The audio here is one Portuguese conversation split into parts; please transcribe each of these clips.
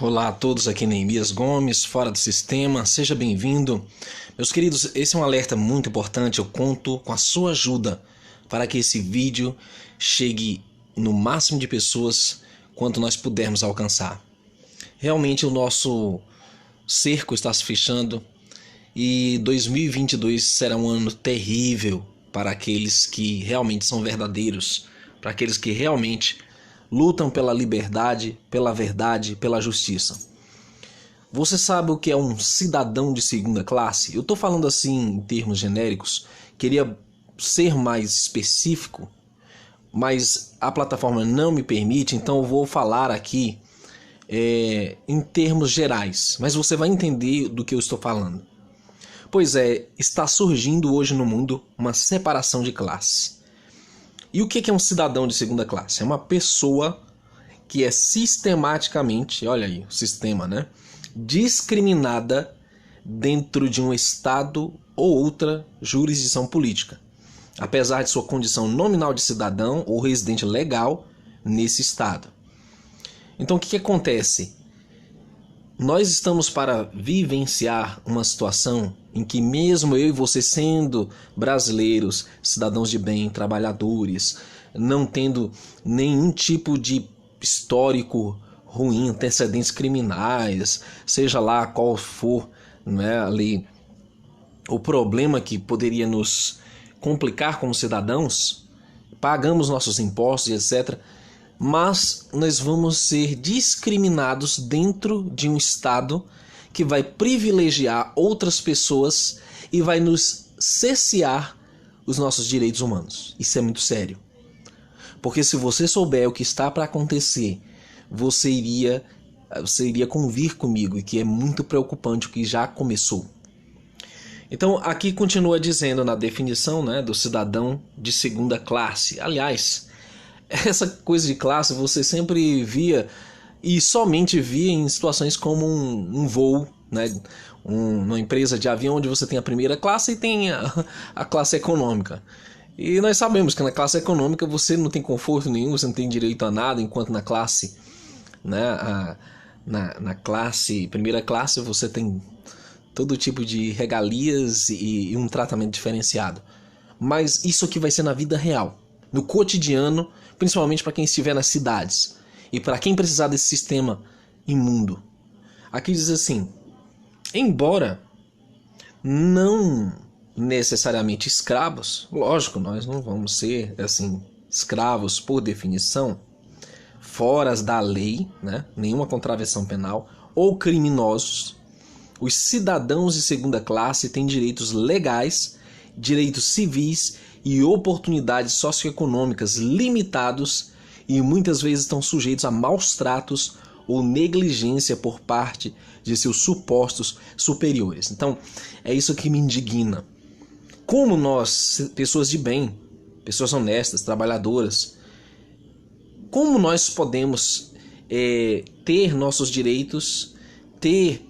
Olá a todos, aqui Neemias Gomes, fora do sistema, seja bem-vindo. Meus queridos, esse é um alerta muito importante, eu conto com a sua ajuda para que esse vídeo chegue no máximo de pessoas quanto nós pudermos alcançar. Realmente o nosso cerco está se fechando e 2022 será um ano terrível para aqueles que realmente são verdadeiros, para aqueles que realmente lutam pela liberdade, pela verdade, pela justiça. Você sabe o que é um cidadão de segunda classe? Eu estou falando assim em termos genéricos, queria ser mais específico, mas a plataforma não me permite, então eu vou falar aqui em termos gerais, mas você vai entender do que eu estou falando. Pois é, está surgindo hoje no mundo uma separação de classes. E o que é um cidadão de segunda classe? É uma pessoa que é sistematicamente, olha aí o sistema, né? Discriminada dentro de um estado ou outra jurisdição política, apesar de sua condição nominal de cidadão ou residente legal nesse estado. Então o que acontece? Nós estamos para vivenciar uma situação em que mesmo eu e você sendo brasileiros, cidadãos de bem, trabalhadores, não tendo nenhum tipo de histórico ruim, antecedentes criminais, seja lá qual for, né, ali o problema que poderia nos complicar como cidadãos, pagamos nossos impostos e etc., mas nós vamos ser discriminados dentro de um estado que vai privilegiar outras pessoas e vai nos cercear os nossos direitos humanos. Isso é muito sério. Porque se você souber o que está para acontecer, você iria convir comigo, e que é muito preocupante o que já começou. Então aqui continua dizendo na definição, né, do cidadão de segunda classe. Aliás, essa coisa de classe você sempre via e somente via em situações como um voo, né? Uma empresa de avião onde você tem a primeira classe e tem a classe econômica. E nós sabemos que na classe econômica você não tem conforto nenhum, você não tem direito a nada, enquanto na classe, né, na classe, primeira classe, você tem todo tipo de regalias e um tratamento diferenciado. Mas isso aqui vai ser na vida real, no cotidiano, principalmente para quem estiver nas cidades e para quem precisar desse sistema imundo. Aqui diz assim: embora não necessariamente escravos, lógico, nós não vamos ser assim escravos por definição, fora da lei, né, nenhuma contravenção penal, ou criminosos, os cidadãos de segunda classe têm direitos legais, direitos civis e oportunidades socioeconômicas limitados e muitas vezes estão sujeitos a maus tratos ou negligência por parte de seus supostos superiores. Então, é isso que me indigna. Como nós, pessoas de bem, pessoas honestas, trabalhadoras, como nós podemos ter nossos direitos, ter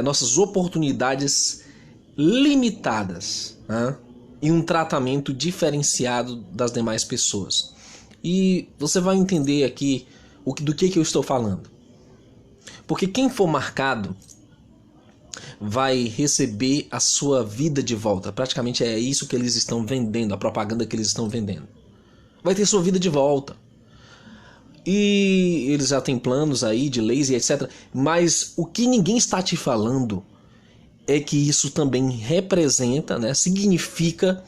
nossas oportunidades limitadas, né, e um tratamento diferenciado das demais pessoas? E você vai entender aqui do que eu estou falando. Porque quem for marcado vai receber a sua vida de volta. Praticamente é isso que eles estão vendendo, a propaganda que eles estão vendendo. Vai ter sua vida de volta. E eles já têm planos aí de leis e etc. Mas o que ninguém está te falando é que isso também representa, né, significa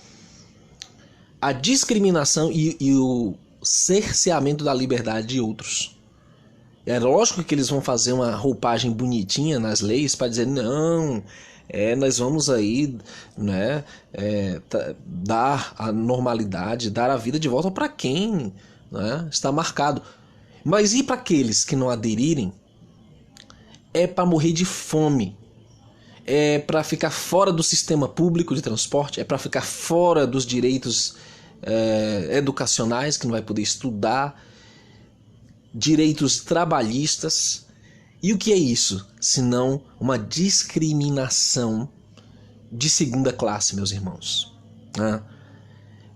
a discriminação e o cerceamento da liberdade de outros. É lógico que eles vão fazer uma roupagem bonitinha nas leis para dizer não, nós vamos aí, né, dar a normalidade, dar a vida de volta para quem, né, está marcado. Mas e para aqueles que não aderirem? É para morrer de fome. É para ficar fora do sistema público de transporte, é para ficar fora dos direitos educacionais, que não vai poder estudar, direitos trabalhistas. E o que é isso? Senão uma discriminação de segunda classe, meus irmãos.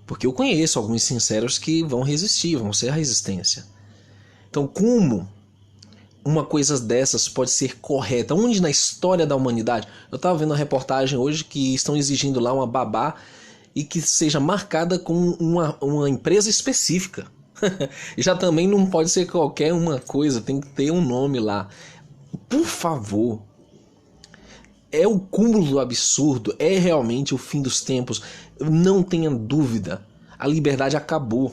Porque eu conheço alguns sinceros que vão resistir, vão ser a resistência. Então, como uma coisa dessas pode ser correta? Onde na história da humanidade? Eu estava vendo uma reportagem hoje que estão exigindo lá uma babá e que seja marcada com uma empresa específica. Já também não pode ser qualquer uma coisa, tem que ter um nome lá. Por favor. É o cúmulo do absurdo, é realmente o fim dos tempos. Não tenha dúvida, a liberdade acabou.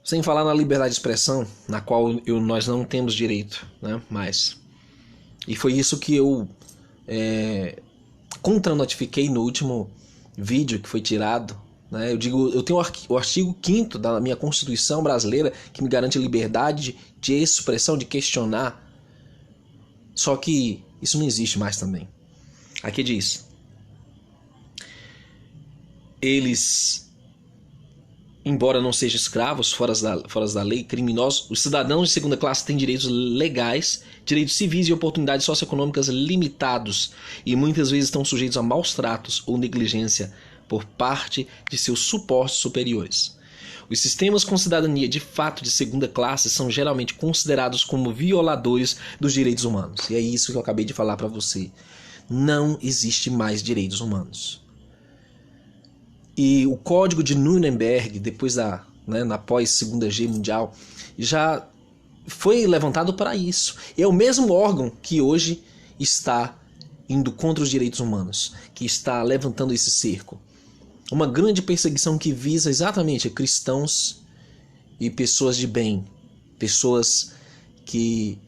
Sem falar na liberdade de expressão, na qual nós não temos direito, né, mais. E foi isso que eu contra-notifiquei no último vídeo que foi tirado. Né? Eu tenho o artigo 5º da minha Constituição brasileira que me garante a liberdade de expressão, de questionar. Só que isso não existe mais também. Aqui diz: eles, embora não sejam escravos, fora da lei, criminosos, os cidadãos de segunda classe têm direitos legais, direitos civis e oportunidades socioeconômicas limitados e muitas vezes estão sujeitos a maus tratos ou negligência por parte de seus supostos superiores. Os sistemas com cidadania de fato de segunda classe são geralmente considerados como violadores dos direitos humanos. E é isso que eu acabei de falar para você. Não existe mais direitos humanos. E o Código de Nuremberg, depois na pós-Segunda Guerra Mundial, já foi levantado para isso. É o mesmo órgão que hoje está indo contra os direitos humanos, que está levantando esse cerco. Uma grande perseguição que visa exatamente cristãos e pessoas de bem, pessoas que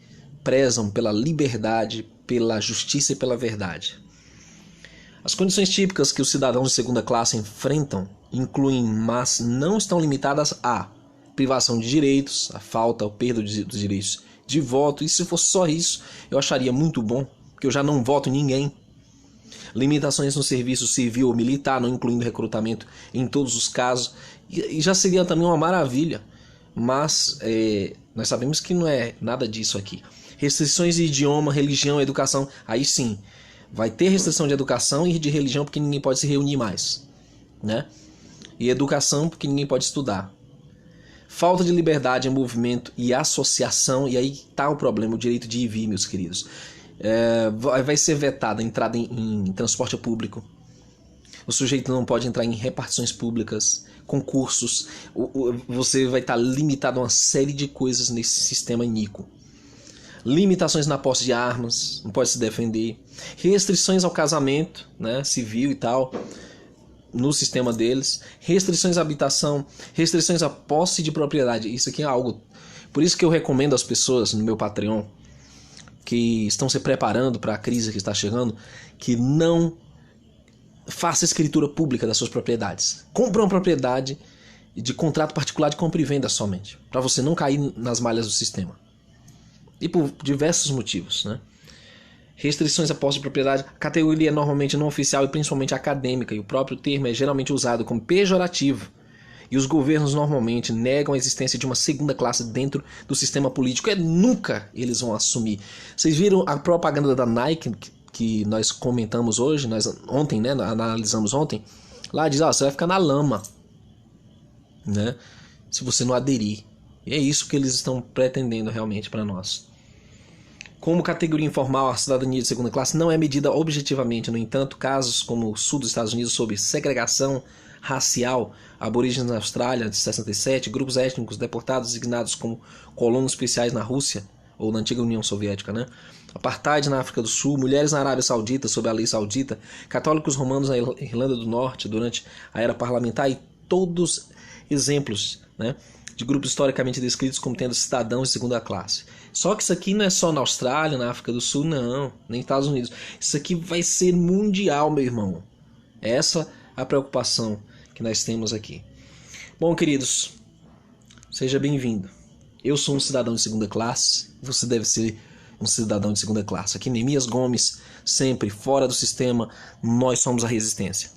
prezam pela liberdade, pela justiça e pela verdade. As condições típicas que os cidadãos de segunda classe enfrentam incluem, mas não estão limitadas a privação de direitos, a falta ou perda dos direitos de voto, e se fosse só isso, eu acharia muito bom, porque eu já não voto em ninguém. Limitações no serviço civil ou militar, não incluindo recrutamento em todos os casos, e já seria também uma maravilha, mas nós sabemos que não é nada disso aqui. Restrições de idioma, religião, educação, aí sim, vai ter restrição de educação e de religião porque ninguém pode se reunir mais, né? E educação porque ninguém pode estudar. Falta de liberdade em movimento e associação, e aí está o problema, o direito de ir e vir, meus queridos. Vai ser vetada a entrada em transporte público. O sujeito não pode entrar em repartições públicas, concursos. Você vai estar limitado a uma série de coisas nesse sistema iníquo. Limitações na posse de armas, não pode se defender. Restrições ao casamento, né, civil e tal, no sistema deles. Restrições à habitação, restrições à posse de propriedade. Isso aqui é algo... Por isso que eu recomendo às pessoas no meu Patreon que estão se preparando para a crise que está chegando, que não faça escritura pública das suas propriedades. Compre uma propriedade de contrato particular de compra e venda somente, para você não cair nas malhas do sistema. E por diversos motivos, né? Restrições à posse de propriedade, categoria normalmente não oficial e principalmente acadêmica, e o próprio termo é geralmente usado como pejorativo. E os governos normalmente negam a existência de uma segunda classe dentro do sistema político. Nunca eles vão assumir. Vocês viram a propaganda da Nike que nós comentamos hoje, ontem, né, analisamos ontem? Lá diz, você vai ficar na lama, né, se você não aderir. E é isso que eles estão pretendendo realmente para nós. Como categoria informal, a cidadania de segunda classe não é medida objetivamente. No entanto, casos como o sul dos Estados Unidos sobre segregação racial, aborígenes na Austrália de 67, grupos étnicos deportados designados como colonos especiais na Rússia ou na antiga União Soviética, né? Apartheid na África do Sul, mulheres na Arábia Saudita sob a lei saudita, católicos romanos na Irlanda do Norte durante a era parlamentar, e todos exemplos, né, de grupos historicamente descritos como tendo cidadãos de segunda classe. Só que isso aqui não é só na Austrália, na África do Sul, não, nem nos Estados Unidos. Isso aqui vai ser mundial, meu irmão. Essa é a preocupação que nós temos aqui. Bom, queridos, seja bem-vindo. Eu sou um cidadão de segunda classe, você deve ser um cidadão de segunda classe. Aqui Neemias Gomes, sempre fora do sistema, nós somos a resistência.